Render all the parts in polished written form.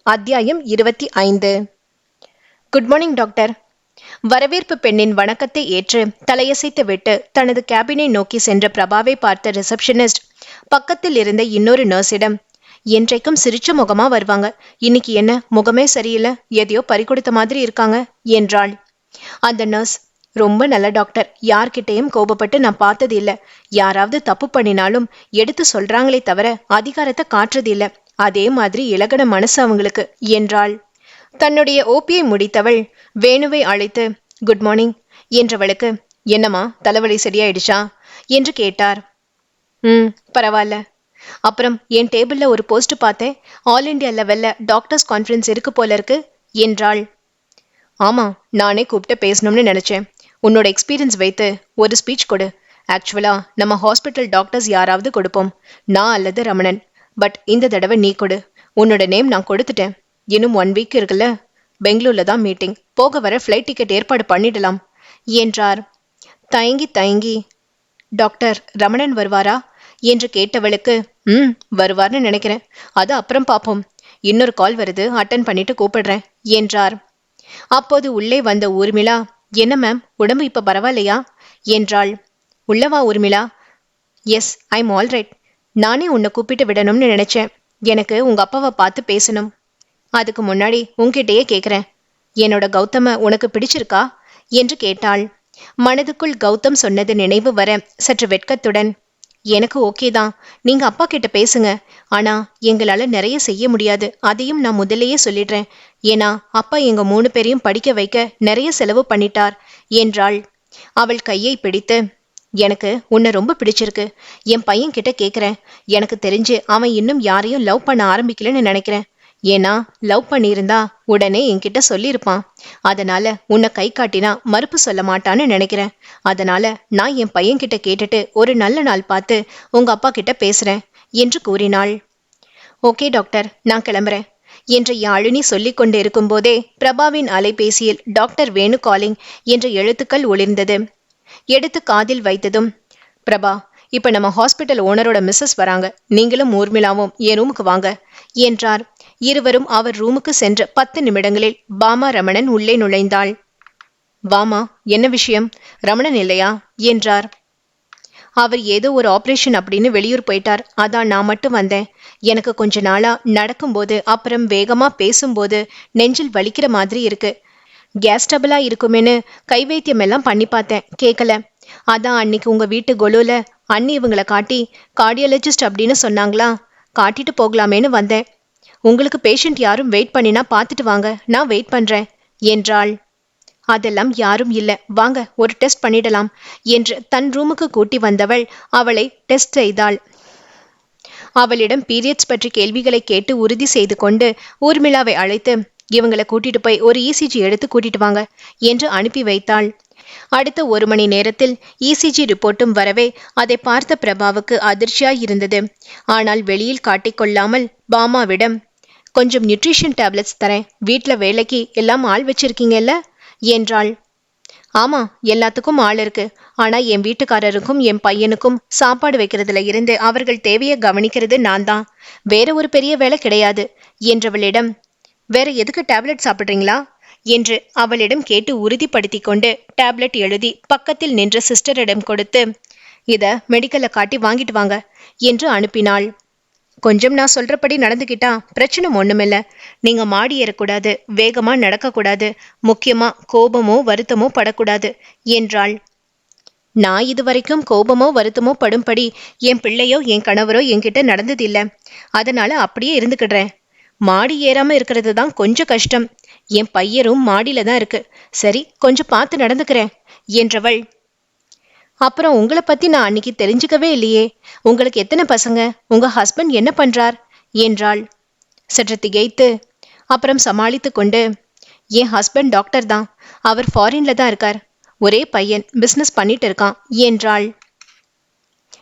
அத்தியாயம் 25. Good morning doctor. வரவேற்பு பெண்ணின் வணக்கத்தை ஏற்று தலையசைத்து விட்டு தனது கேபினை நோக்கி சென்ற பிரபாவை பார்த்த ரிசப்ஷனிஸ்ட் பக்கத்தில் இருந்த இன்னொரு நர்ஸிடம், என்றைக்கும் சிரிச்ச முகமா வருவாங்க, இன்னைக்கு என்ன முகமே சரியில்லை, எதையோ பறிகொடுத்த மாதிரி இருக்காங்க என்றாள். அந்த நர்ஸ், ரொம்ப நல்ல டாக்டர், யார்கிட்டையும் கோபப்பட்டு நான் பார்த்தது இல்லை. யாராவது தப்பு பண்ணினாலும் எடுத்து சொல்றாங்களே தவிர அதிகாரத்தை காட்டுறது இல்லை. அதே மாதிரி இலகன மனசு அவங்களுக்கு என்றாள். தன்னுடைய ஓபியை முடித்தவள் வேணுவை அழைத்து குட் மார்னிங் என்றவளுக்கு, என்னம்மா தலைவலி சரியாயிடுச்சா என்று கேட்டார். பரவாயில்ல. அப்புறம் என் டேபிள்ல ஒரு போஸ்ட் பார்த்தேன், ஆல் இண்டியா லெவல்ல டாக்டர்ஸ் கான்ஃபரன்ஸ் இருக்கு போல இருக்கு என்றாள். ஆமா, நானே கூப்பிட்டு பேசணும்னு நினைச்சேன். உன்னோட எக்ஸ்பீரியன்ஸ் வைத்து ஒரு ஸ்பீச் கொடு. ஆக்சுவலா நம்ம ஹாஸ்பிட்டல் டாக்டர்ஸ் யாராவது கொடுப்போம், நான் அல்லது ரமணன். பட் இந்த தடவை நீ கொடு. உன்னோட நேம் நான் கொடுத்துட்டேன். இன்னும் 1 வீக் இருக்குல்ல, பெங்களூர்ல தான் மீட்டிங், போக வர ஃப்ளைட் டிக்கெட் ஏற்பாடு பண்ணிடலாம் என்றார். தயங்கி டாக்டர் ரமணன் வருவாரா என்று கேட்டவளுக்கு, வருவார்னு நினைக்கிறேன், அது அப்புறம் பார்ப்போம். இன்னொரு கால் வருது, அட்டன் பண்ணிட்டு கூப்பிடுறேன் என்றார். அப்போது உள்ளே வந்த ஊர்மிளா, என்ன மேம், உடம்பு இப்ப பரவாயில்லையா என்றாள். உள்ளவா Urmila? Yes, I'm all right. நானே உன்னை கூப்பிட்டு விடணும்னு நினைச்சேன். எனக்கு உங்க அப்பாவை பார்த்து பேசணும். அதுக்கு முன்னாடி உன்கிட்டயே கேட்குறேன், என்னோட கௌதம உனக்கு பிடிச்சிருக்கா என்று கேட்டாள். மனதுக்குள் கௌதம் சொன்னது நினைவு வர சற்று வெட்கத்துடன், எனக்கு ஓகே தான், நீங்க அப்பா கிட்ட பேசுங்க. ஆனா எங்களால நிறைய செய்ய முடியாது, அதையும் நான் முதல்லையே சொல்லிடுறேன். ஏன்னா அப்பா எங்க 3 பேரையும் படிக்க வைக்க நிறைய செலவு பண்ணிட்டார் என்றாள். அவள் கையை பிடித்து, எனக்கு உன்னை ரொம்ப பிடிச்சிருக்கு. என் பையன் கிட்ட கேட்குறேன். எனக்கு தெரிஞ்சு அவன் இன்னும் யாரையும் லவ் பண்ண ஆரம்பிக்கலன்னு நினைக்கிறேன். ஏன்னா லவ் பண்ணியிருந்தா உடனே என்கிட்ட சொல்லியிருப்பான். அதனால உன்னை கை காட்டினா மறுப்பு சொல்ல மாட்டான்னு நினைக்கிறேன். அதனால நான் என் பையன் கிட்ட கேட்டுட்டு ஒரு நல்ல நாள் பார்த்து உங்க அப்பா கிட்ட பேசுறேன் என்று கூறினாள். ஓகே டாக்டர், நான் கிளம்புறேன் என்ற யாழினி சொல்லிக் கொண்டு இருக்கும் போதே பிரபாவின் அலைபேசியில் டாக்டர் வேணு காலிங் என்ற எழுத்துக்கள் ஒளிர்ந்தது. எடுத்து காதில் வைத்ததும், பிரபா, இப்ப நம்ம ஹாஸ்பிட்டல் ஓனரோட மிஸ்ஸஸ் வராங்க, நீங்களும் ஊர்மிளாவும் என் ரூமுக்கு வாங்க என்றார். இருவரும் அவர் ரூமுக்கு சென்ற 10 நிமிடங்களில் பாமா ரமணன் உள்ளே நுழைந்தாள். வாமா, என்ன விஷயம்? ரமணன் இல்லையா என்றார். அவர் ஏதோ ஒரு ஆபரேஷன் அப்படின்னு வெளியூர் போயிட்டார், அதான் நான் மட்டும் வந்தேன். எனக்கு கொஞ்ச நாளா நடக்கும்போது அப்புறம் வேகமா பேசும்போது நெஞ்சில் வலிக்கிற மாதிரி இருக்கு. கேஸ் டபுளா இருக்குமேனு கை வைத்தியம் எல்லாம் பண்ணி பார்த்தேன், கேட்கல. அதான் அன்னைக்கு உங்க வீட்டு கொலுல அண்ணி இவங்களை காட்டி கார்டியாலஜிஸ்ட் அப்படின்னு சொன்னாங்களா, காட்டிட்டு போகலாமேன்னு வந்தேன். உங்களுக்கு பேஷண்ட் யாரும் வெயிட் பண்ணினா பார்த்துட்டு வாங்க, நான் வெயிட் பண்றேன் என்றாள். அதெல்லாம் யாரும் இல்ல, வாங்க ஒரு டெஸ்ட் பண்ணிடலாம் என்று தன் ரூமுக்கு கூட்டி வந்தவள் அவளை டெஸ்ட் செய்தாள். அவளிடம் பீரியட்ஸ் பற்றி கேள்விகளை கேட்டு உறுதி செய்து கொண்டு ஊர்மிளாவை அழைத்து, இவங்களை கூட்டிட்டு போய் ஒரு இசிஜி எடுத்து கூட்டிட்டு வாங்க என்று அனுப்பி வைத்தாள். அடுத்த 1 மணி நேரத்தில் இசிஜி ரிப்போர்ட்டும் வரவே அதை பார்த்த பிரபாவுக்கு அதிர்ச்சியாய் இருந்தது. ஆனால் வெளியில் காட்டிக்கொள்ளாமல் பாமாவிடம், கொஞ்சம் நியூட்ரிஷன் டேப்லெட்ஸ் தரேன், வீட்டில் வேலைக்கு எல்லாம் ஆள் வச்சிருக்கீங்கல்ல என்றாள். ஆமா, எல்லாத்துக்கும் ஆள் இருக்கு. ஆனா என் வீட்டுக்காரருக்கும் என் பையனுக்கும் சாப்பாடு வைக்கிறதுல இருந்து அவர்கள் தேவையை கவனிக்கிறது நான் தான். வேற ஒரு பெரிய வேலை கிடையாது என்றவளிடம், வேற எதுக்கு டேப்லெட் சாப்பிட்றீங்களா என்று அவளிடம் கேட்டு உறுதிப்படுத்தி கொண்டு டேப்லெட் எழுதி பக்கத்தில் நின்ற சிஸ்டரிடம் கொடுத்து, இத மெடிக்கல்ல காட்டி வாங்கிட்டு வாங்க என்று அனுப்பினாள். கொஞ்சம் நான் சொல்றபடி நடந்துக்கிட்டா பிரச்சனை ஒண்ணுமில்ல. நீங்க மாடி ஏறக்கூடாது, வேகமா நடக்கக்கூடாது, முக்கியமா கோபமோ வருத்தமோ படக்கூடாது என்றாள். நான் இதுவரைக்கும் கோபமோ வருத்தமோ படும்படி என் பிள்ளையோ என் கணவரோ என்கிட்ட நடந்ததில்லை. அதனால அப்படியே இருந்துக்கிடுறேன். மாடி ஏறாம இருக்கிறது தான் கொஞ்சம் கஷ்டம். என் பையரும் மாடியில தான் இருக்கு. சரி, கொஞ்சம் பார்த்து நடந்துக்கிறேன் என்றவள். அப்புறம் உங்களை பத்தி நான் அன்னைக்கு தெரிஞ்சுக்கவே இல்லையே. உங்களுக்கு எத்தனை பசங்க? உங்க ஹஸ்பண்ட் என்ன பண்றார் என்றாள். சற்று திகைத்து அப்புறம் சமாளித்து கொண்டு, என் ஹஸ்பண்ட் டாக்டர் தான், அவர் ஃபாரின்ல தான் இருக்கார். ஒரே பையன், பிசினஸ் பண்ணிட்டு இருக்கான் என்றாள்.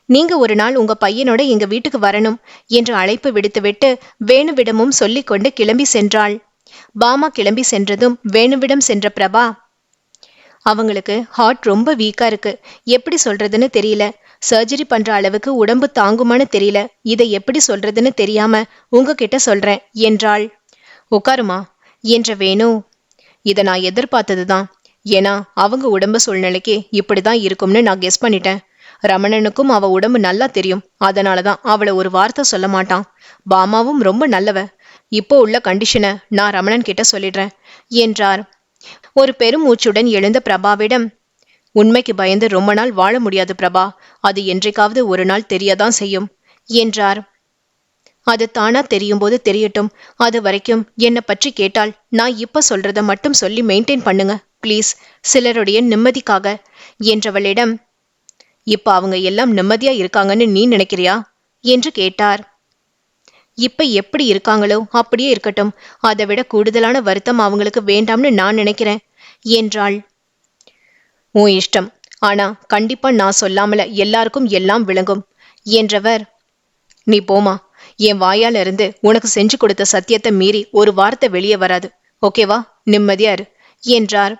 நீங்க ஒரு நாள் உங்க பையனோட எங்க வீட்டுக்கு வரணும் என்று அழைப்பு விடுத்துவிட்டு வேணுவிடமும் சொல்லிக்கொண்டு கிளம்பி சென்றாள். பாமா கிளம்பி சென்றதும் வேணுவிடம் சென்ற பிரபா, அவங்களுக்கு ஹார்ட் ரொம்ப வீக்கா இருக்கு, எப்படி சொல்றதுன்னு தெரியல. சர்ஜரி பண்ற அளவுக்கு உடம்பு தாங்குமான்னு தெரியல. இதை எப்படி சொல்றதுன்னு தெரியாம உங்ககிட்ட சொல்றேன் என்றாள். உட்காருமா என்ற வேணு. இதை நான் எதிர்பார்த்ததுதான். ஏன்னா அவங்க உடம்பு சூழ்நிலைக்கு இப்படிதான் இருக்கும்னு நான் கெஸ் பண்ணிட்டேன். ரமணனுக்கும் அவ உடம்பு நல்லா தெரியும். அதனாலதான் அவளை ஒரு வார்த்தை சொல்ல மாட்டான். பாமாவும் ரொம்ப நல்லவ. இப்போ உள்ள கண்டிஷனை நான் ரமணன் கிட்ட சொல்லிடுறேன் என்றார். ஒரு பெருமூச்சுடன் எழுந்த பிரபாவிடம், உண்மைக்கு பயந்து ரொம்ப நாள் வாழ முடியாது பிரபா. அது என்றைக்காவது ஒரு நாள் தெரியதான் செய்யும் என்றார். அது தானா தெரியும் போது தெரியட்டும். அது வரைக்கும் என்னை பற்றி கேட்டால் நான் இப்ப சொல்றத மட்டும் சொல்லி மெயின்டைன் பண்ணுங்க ப்ளீஸ், சிலருடைய நிம்மதிக்காக என்றவளிடம். இப்ப அவங்க எல்லாம் நிம்மதியா இருக்காங்கன்னு நீ நினைக்கிறியா என்று கேட்டார். இப்ப எப்படி இருக்காங்களோ அப்படியே இருக்கட்டும். அதை விட கூடுதலான வருத்தம் அவங்களுக்கு வேண்டாம்னு நான் நினைக்கிறேன் என்றாள். உன் இஷ்டம். ஆனா கண்டிப்பா நான் சொல்லாமல எல்லாருக்கும் எல்லாம் விளங்கும் என்றவர். நீ போமா. என் வாயால இருந்து உனக்கு செஞ்சு கொடுத்த சத்தியத்தை மீறி ஒரு வார்த்தை வெளியே வராது. ஓகேவா? நிம்மதியா இரு என்றார்.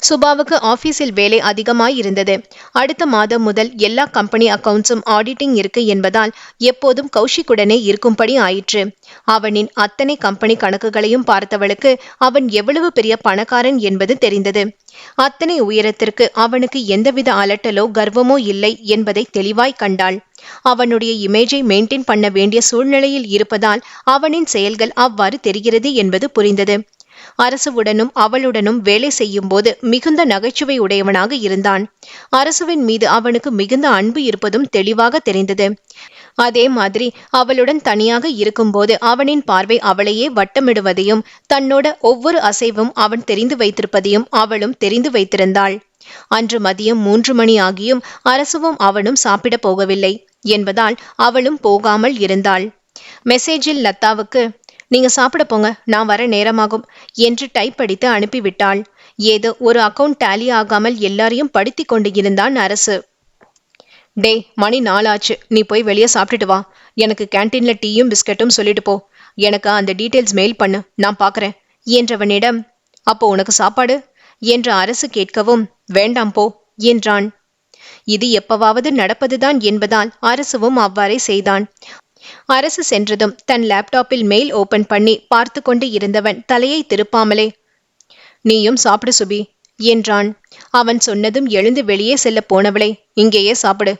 சுபாவுக்கு ஆபீஸில் வேலை அதிகமாயிருந்தது. அடுத்த மாதம் முதல் எல்லா கம்பெனி அக்கவுண்ட்ஸும் ஆடிட்டிங் இருக்கு என்பதால் எப்போதும் கௌஷிக்குடனே இருக்கும்படி ஆயிற்று. அவனின் அத்தனை கம்பெனி கணக்குகளையும் பார்த்தவளுக்கு அவன் எவ்வளவு பெரிய பணக்காரன் என்பது தெரிந்தது. அத்தனை உயரத்திற்கு அவனுக்கு எந்தவித அலட்டலோ கர்வமோ இல்லை என்பதை தெளிவாய் கண்டாள். அவனுடைய இமேஜை மெயின்டைன் பண்ண வேண்டிய சூழ்நிலையில் இருப்பதால் அவனின் செயல்கள் அவ்வாறு தெரிகிறது என்பது புரிந்தது. அரசுவுடனும் அவளுடனும் வேலை செய்யும் போது மிகுந்த நகைச்சுவை உடையவனாக இருந்தான். அரசுவின் மீது அவனுக்கு மிகுந்த அன்பு இருப்பதும் தெளிவாக தெரிந்தது. அதே மாதிரி அவளுடன் தனியாக இருக்கும்போது அவனின் பார்வை அவளையே வட்டமிடுவதையும் தன்னோட ஒவ்வொரு அசைவும் அவன் தெரிந்து வைத்திருப்பதையும் அவளும் தெரிந்து வைத்திருந்தாள். அன்று மதியம் 3 மணி ஆகியும் அரசுவும் அவனும் சாப்பிட போகவில்லை என்பதால் அவளும் போகாமல் இருந்தாள். மெசேஜில் லதாவுக்கு, நீங்க சாப்பிட போங்க, நான் வர நேரமாகும் என்று டைப் அடித்து அனுப்பிவிட்டாள். ஏதோ ஒரு அக்கவுண்ட் டேலி ஆகாமல் எல்லாரையும் படுத்தி கொண்டு இருந்தான் அரசு. டேய், மணி 4 ஆச்சு. நீ போய் வெளியே சாப்பிட்டுட்டு வா. எனக்கு கேன்டீன்ல டீயும் பிஸ்கட்டும் சொல்லிட்டு போ. எனக்கு அந்த டீட்டெயில்ஸ் மெயில் பண்ணு, நான் பார்க்கறேன் என்றவனிடம். அப்போ உனக்கு சாப்பாடு என்று அரசு கேட்கவும், வேண்டாம் போ என்றான். இது எப்பவாவது நடப்பதுதான் என்பதால் அரசுவும் அவ்வாறே செய்தான். அரசு சென்றதும் தன் லேப்டாப்பில் மெயில் ஓபன் பண்ணி பார்த்து கொண்டு இருந்தவன் தலையை திருப்பாமலே, நீயும் சாப்பிடு சுபி என்றான். அவன் சொன்னதும் எழுந்து வெளியே செல்ல போனவளை, இங்கேயே சாப்பிடு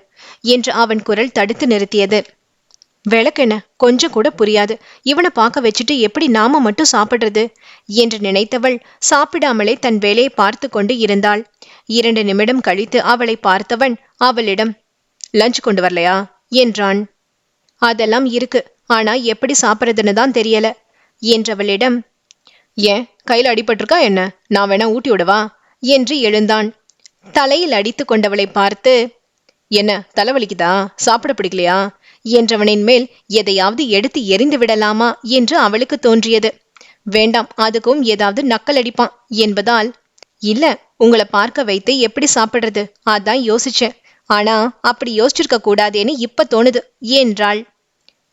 என்று அவன் குரல் தடுத்து நிறுத்தியது. விளக்கென்ன, கொஞ்சம் கூட புரியாது. இவனை பார்க்க வச்சுட்டு எப்படி நாம மட்டும் சாப்பிடுறது என்று நினைத்தவள் சாப்பிடாமலே தன் வேலையை பார்த்து கொண்டு இருந்தாள். 2 நிமிடம் கழித்து அவளை பார்த்தவன் அவளிடம், லஞ்ச் கொண்டு வரலையா என்றான். அதெல்லாம் இருக்கு, ஆனா எப்படி சாப்பிட்றதுன்னு தான் தெரியல என்றவளிடம். ஏன், கையில் அடிபட்டிருக்கா என்ன? நான் வேணா ஊட்டி விடவா என்று எழுந்தான். தலையில் அடித்து கொண்டவளை பார்த்து, என்ன தலைவலிக்குதா, சாப்பிட பிடிக்கலையா என்றவனின் மேல் எதையாவது எடுத்து எரிந்து விடலாமா என்று அவளுக்கு தோன்றியது. வேண்டாம், அதுக்கும் ஏதாவது நக்கல் அடிப்பான் என்பதால், இல்ல, உங்களை பார்க்க வைத்து எப்படி சாப்பிடுறது அதான் யோசிச்சேன். ஆனா அப்படி யோசிச்சிருக்க கூடாதேன்னு இப்ப தோணுது என்றாள்.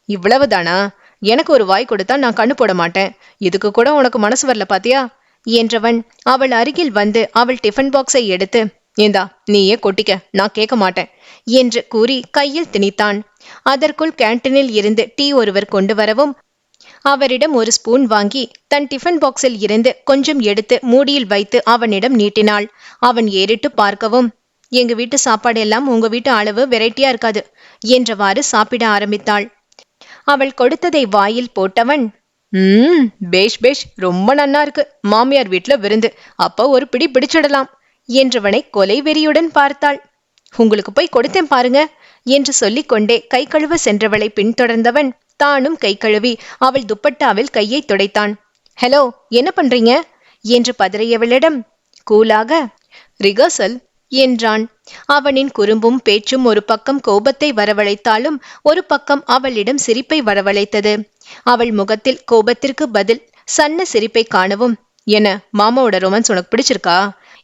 இவ்வளவுதானா? எனக்கு ஒரு வாய் கொடுத்தா நான் கண்ணு போட மாட்டேன். இதுக்கு கூட உனக்கு மனசு வரல பாத்தியா என்றவன் அவள் அருகில் வந்து அவள் டிஃபன் பாக்ஸை எடுத்து, ஏந்தா நீயே கொட்டிக்க, நான் கேட்க மாட்டேன் என்று கூறி கையில் திணித்தான். அதற்குள் கேன்டீனில் இருந்து டீ ஒருவர் கொண்டு வரவும் அவரிடம் ஒரு ஸ்பூன் வாங்கி தன் டிஃபன் பாக்ஸில் இருந்து கொஞ்சம் எடுத்து மூடியில் வைத்து அவனிடம் நீட்டினாள். அவன் ஏறிட்டு பார்க்கவும், எங்க வீட்டு சாப்பாடு எல்லாம் உங்க வீட்டு அளவு வெரைட்டியா இருக்காது என்றவாறு சாப்பிட ஆரம்பித்தாள். அவள் கொடுத்ததை வாயில் போட்டவன், பேஷ் பேஷ், ரொம்ப நன்னா இருக்கு. மாமியார் வீட்டுல விருந்து, அப்ப ஒரு பிடி பிடிச்சிடலாம் என்றவனை கொலை வெறியுடன் பார்த்தாள். உங்களுக்கு போய் கொடுத்தேன் பாருங்க என்று சொல்லிக்கொண்டே கை கழுவ சென்றவளை பின்தொடர்ந்தவன் தானும் கை கழுவி அவள் துப்பட்டாவில் கையை துடைத்தான். ஹலோ, என்ன பண்றீங்க என்று பதறியவளிடம் கூலாக, ரிகர்சல் என்றான். அவனின் குறும்பும் பேச்சும் ஒரு பக்கம் கோபத்தை வரவழைத்தாலும் ஒரு பக்கம் அவளிடம் சிரிப்பை வரவழைத்தது. அவள் முகத்தில் கோபத்திற்கு பதில் சன்ன சிரிப்பை காணவும், என்ன மாமாவோட ரொமான்ஸ் உனக்கு பிடிச்சிருக்கா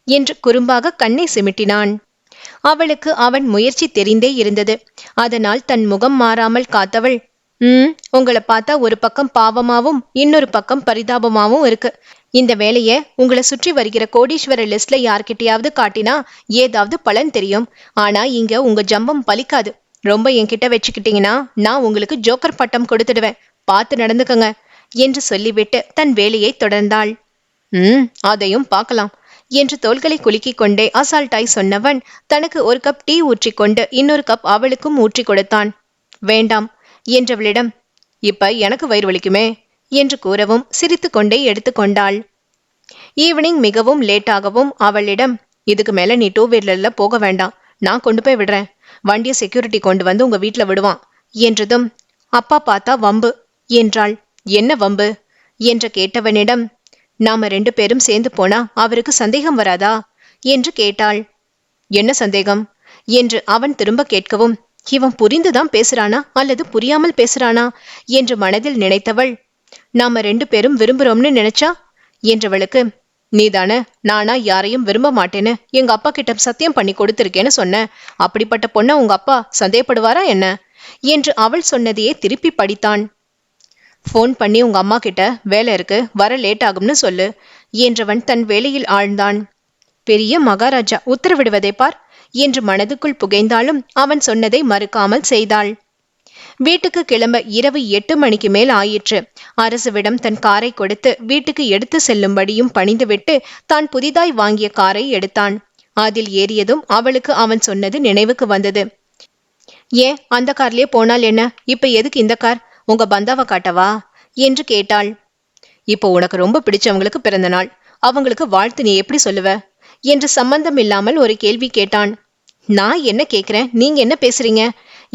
என்று குறும்பாக கண்ணை சிமிட்டினான். அவளுக்கு அவன் முயற்சி தெரிந்தே இருந்தது. அதனால் தன் முகம் மாறாமல் காத்தவள், உங்களை பார்த்தா ஒரு பக்கம் பாவமாவும் இன்னொரு பக்கம் பரிதாபமாவும் இருக்கு. இந்த வேலைய உங்களை சுற்றி வருகிற கோடீஸ்வர லிஸ்ட்ல யார்கிட்டயாவது காட்டினா ஏதாவது பலன் தெரியும். ஆனா இங்க உங்க ஜம்பம் பலிக்காது. ரொம்ப என்கிட்ட வச்சுக்கிட்டீங்கன்னா நான் உங்களுக்கு ஜோக்கர் பட்டம் கொடுத்துடுவேன். பார்த்து நடந்துக்கங்க என்று சொல்லிவிட்டு தன் வேலையை தொடர்ந்தாள். அதையும் பார்க்கலாம் என்று தோள்களை குலுக்கிக் கொண்டே அசால்ட்டாய் சொன்னவன் தனக்கு ஒரு கப் டீ ஊற்றிக்கொண்டு இன்னொரு கப் அவளுக்கும் ஊற்றி கொடுத்தான். வேண்டாம் என்றவளிடம், இப்ப எனக்கு வயிறு வலிக்குமே என்று கூறவும் சிரித்து கொண்டே எடுத்துக்கொண்டாள். ஈவினிங் மிகவும் லேட்டாகவும் அவளிடம், இதுக்கு மேல நீ 2 வீலர்ல போக வேண்டாம், நான் கொண்டு போய் விடுறேன், வண்டியை செக்யூரிட்டி கொண்டு வந்து உங்க வீட்டுல விடுவான் என்றதும், அப்பா பார்த்தா வம்பு என்றாள். என்ன வம்பு என்று கேட்டவனிடம், நாம 2 பேரும் சேர்ந்து போனா அவருக்கு சந்தேகம் வராதா என்று கேட்டாள். என்ன சந்தேகம் என்று அவன் திரும்ப கேட்கவும், இவன் புரிந்துதான் பேசுறானா அல்லது புரியாமல் பேசுறானா என்று மனதில் நினைத்தவள், நாம 2 பேரும் விரும்புறோம்னு நினைச்சா என்றவளுக்கு, நீதானே நானா யாரையும் விரும்ப மாட்டேன்னு எங்க அப்பா கிட்ட சத்தியம் பண்ணி கொடுத்திருக்கேன்னு சொன்ன, அப்படிப்பட்ட பொண்ண உங்க அப்பா சந்தேகப்படுவாரா என்ன என்று அவள் சொன்னதையே திருப்பி படித்தான். போன் பண்ணி உங்க அம்மா கிட்ட வேலை இருக்கு, வர லேட் ஆகும்னு சொல்லு என்றவன் தன் வேலையில் ஆழ்ந்தான். பெரிய மகாராஜா உத்தரவிடுவதை பார் என்று மனதுக்குள் புகைந்தாலும் அவன் சொன்னதை மறுக்காமல் செய்தாள். வீட்டுக்கு கிளம்ப இரவு 8 மணிக்கு மேல் ஆயிற்று. அரசுவிடம் தன் காரை கொடுத்து வீட்டுக்கு எடுத்து செல்லும்படியும் பணிந்துவிட்டு தான் புதிதாய் வாங்கிய காரை எடுத்தான். அதில் ஏறியதும் அவளுக்கு அவன் சொன்னது நினைவுக்கு வந்தது. ஏன் அந்த கார்லயே போனால் என்ன, இப்ப எதுக்கு இந்த கார், உங்க பந்தாவை காட்டவா என்று கேட்டாள். இப்போ உனக்கு ரொம்ப பிடிச்சவங்களுக்கு பிறந்த நாள், அவங்களுக்கு வாழ்த்து நீ எப்படி சொல்லுவ என்று சம்பந்தம் இல்லாமல் ஒரு கேள்வி கேட்டான். நான் என்ன கேட்கிறேன், நீங்க என்ன பேசுறீங்க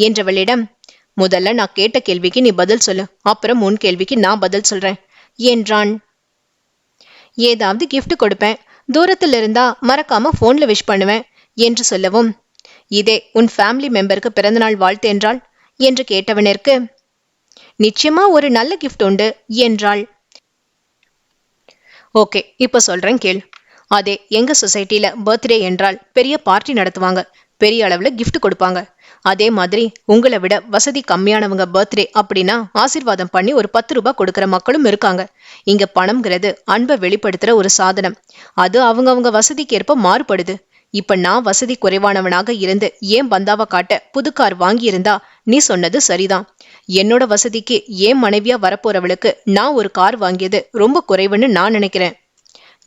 என்றவளிடம், முதல்ல நான் கேட்ட கேள்விக்கு நீ பதில் சொல்லு, அப்புறம் உன் கேள்விக்கு நான் பதில் சொல்றேன் என்றான். ஏதாவது கிஃப்ட் கொடுப்பேன், தூரத்தில் இருந்தா மறக்காம போன்ல விஷ் பண்ணுவேன் என்று சொல்லவும், இதே உன் ஃபேமிலி மெம்பருக்கு பிறந்தநாள் வாழ்த்து என்றாள் என்று கேட்டவனிற்கு, நிச்சயமா ஒரு நல்ல கிஃப்ட் உண்டு என்றாள். ஓகே, இப்ப சொல்றேன் கேள். அதே எங்க சொசைட்டில பர்த்டே என்றால் பெரிய பார்ட்டி நடத்துவாங்க, பெரிய அளவுல கிஃப்ட் கொடுப்பாங்க. அதே மாதிரி உங்களை விட வசதி கம்மியானவங்க பர்த்டே அப்படின்னா ஆசீர்வாதம் பண்ணி ஒரு 10 ரூபாய் கொடுக்கற மக்களும் இருக்காங்க. இங்க பணம்ங்கிறது அன்பை வெளிப்படுத்துற ஒரு சாதனம். அது அவங்க வசதிக்கு ஏற்ப மாறுபடுது. இப்ப நான் வசதி குறைவானவனாக இருந்து ஏன் பந்தாவை காட்ட புது கார் வாங்கியிருந்தா நீ சொன்னது சரிதான். என்னோட வசதிக்கு ஏன் மனைவியா வரப்போறவளுக்கு நான் ஒரு கார் வாங்கியது ரொம்ப குறைவுன்னு நான் நினைக்கிறேன்.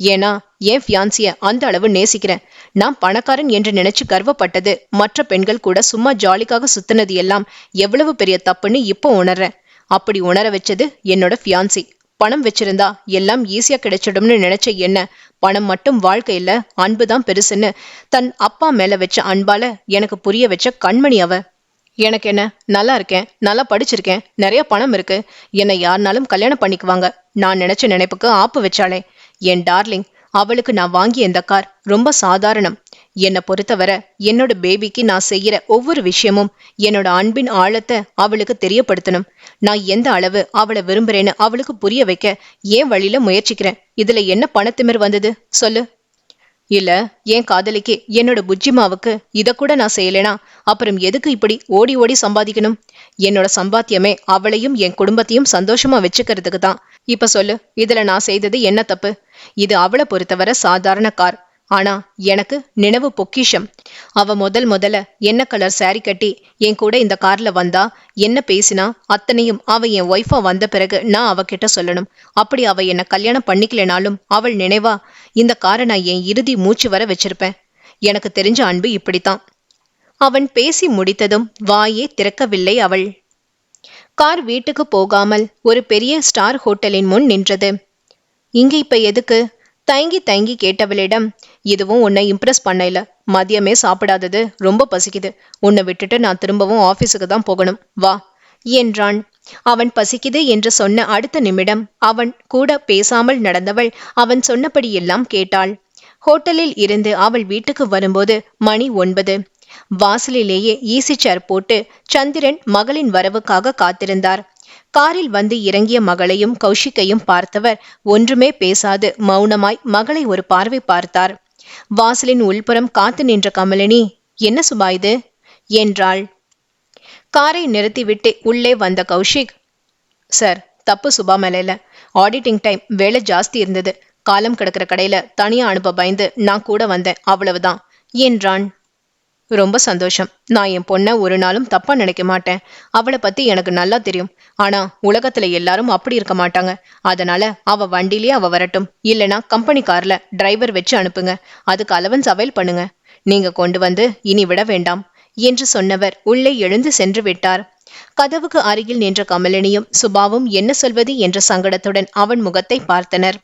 ஏன்னா என் ஃபியான்சிய அந்த அளவு நேசிக்கிறேன். நான் பணக்காரன் என்று நினைச்சு கர்வப்பட்டது, மற்ற பெண்கள் கூட சும்மா ஜாலிக்காக சுத்தினது எல்லாம் எவ்வளவு பெரிய தப்புன்னு இப்போ உணர்றேன். அப்படி உணர வச்சது என்னோட ஃபியான்சி. பணம் வச்சிருந்தா எல்லாம் ஈஸியா கிடைச்சிடும்னு நினைச்ச என்ன, பணம் மட்டும் வாழ்க்கை இல்ல, அன்புதான் பெருசுன்னு தன் அப்பா மேல வச்ச அன்பால எனக்கு புரிய வச்ச கண்மணி அவ. எனக்கு என்ன, நல்லா இருக்கேன், நல்லா படிச்சிருக்கேன், நிறைய பணம் இருக்கு, என்னை யாருனாலும் கல்யாணம் பண்ணிக்குவாங்க, நான் நினைச்ச நினைப்புக்கு ஆப்பு வச்சாளே என் டார்லிங். அவளுக்கு நான் வாங்கிய இந்த கார் ரொம்ப சாதாரணம். என்னை பொறுத்தவரை என்னோட பேபிக்கு நான் செய்யற ஒவ்வொரு விஷயமும் என்னோட அன்பின் ஆழத்தை அவளுக்கு தெரியப்படுத்தணும். நான் எந்த அளவு அவளை விரும்புறேன்னு அவளுக்கு புரிய வைக்க ஏன் வழியில முயற்சிக்கிறேன். இதுல என்ன பணத்திமிர் வந்தது சொல்லு? இல்ல என் காதலிக்கு என்னோட புஜ்ஜிமாவுக்கு இத கூட நான் செய்யலேனா அப்புறம் எதுக்கு இப்படி ஓடி ஓடி சம்பாதிக்கணும்? என்னோட சம்பாத்தியமே அவளையும் என் குடும்பத்தையும் சந்தோஷமா வச்சுக்கிறதுக்கு தான். இப்ப சொல்லு, இதுல நான் செய்தது என்ன தப்பு? இது அவளை பொறுத்தவரை சாதாரண கார், ஆனா எனக்கு நினைவு பொக்கிஷம். அவ முதல்ல என்ன கலர் சாரி கட்டி என் கூட இந்த கார்ல வந்தா, என்ன பேசினா, அத்தனையும் அவ என் ஒய்ஃபா வந்த பிறகு நான் அவகிட்ட சொல்லணும். அப்படி அவ என்ன கல்யாணம் பண்ணிக்கலனாலும் அவள் நினைவா இந்த காரை நான் என் இறுதி மூச்சு வர வச்சிருப்பேன். எனக்கு தெரிஞ்ச அன்பு இப்படித்தான். அவன் பேசி முடித்ததும் வாயே திறக்கவில்லை அவள். கார் வீட்டுக்கு போகாமல் ஒரு பெரிய ஸ்டார் ஹோட்டலின் முன் நின்றது. இங்க இப்ப எதுக்கு தயங்கி தயங்கி கேட்டவளிடம், இதுவும் உன்னை இம்ப்ரெஸ் பண்ணல, மதியமே சாப்பிடாதது ரொம்ப பசிக்குது, உன்னை விட்டுட்டு நான் திரும்பவும் ஆபீஸுக்கு தான் போகணும், வா என்றான். அவன் பசிக்குது என்று சொன்ன அடுத்த நிமிடம் அவன் கூட பேசாமல் நடந்தவள் அவன் சொன்னபடி எல்லாம் கேட்டாள். ஹோட்டலில் இருந்து அவள் வீட்டுக்கு வரும்போது மணி 9. வாசலிலேயே ஈசி சேர் போட்டு சந்திரன் மகளின் வரவுக்காக காத்திருந்தார். காரில் வந்து இறங்கிய மகளையும் கௌஷிக்கையும் பார்த்தவர் ஒன்றுமே பேசாது மௌனமாய் மகளை ஒரு பார்வை பார்த்தார். வாசலின் உள்புறம் காத்து நின்ற கமலினி, என்ன சுபா இது என்றாள். காரை நிறுத்திவிட்டு உள்ளே வந்த கௌஷிக், சார் தப்பு சுபா மேல இல்ல, ஆடிட்டிங் டைம் வேலை ஜாஸ்தி இருந்தது, காலம் கிடக்கிற கடையில தனியா அனுப்ப பயந்து நான் கூட வந்தேன், அவ்வளவுதான் என்றான். ரொம்ப சந்தோஷம். நான் என் பொண்ண ஒரு நாளும் தப்பா நினைக்க மாட்டேன். அவளை பத்தி எனக்கு நல்லா தெரியும். ஆனா உலகத்துல எல்லாரும் அப்படி இருக்க மாட்டாங்க. அதனால அவ வண்டியிலே அவ வரட்டும். இல்லனா கம்பெனி கார்ல டிரைவர் வச்சு அனுப்புங்க. அதுக்கு அலவன்ஸ் அவைல் பண்ணுங்க. நீங்க கொண்டு வந்து இனி விட வேண்டாம் என்று சொன்னவர் உள்ளே எழுந்து சென்று விட்டார். கதவுக்கு அருகில் நின்ற கமலினியும் சுபாவும் என்ன சொல்வது என்ற சங்கடத்துடன் அவன் முகத்தை பார்த்தனர்.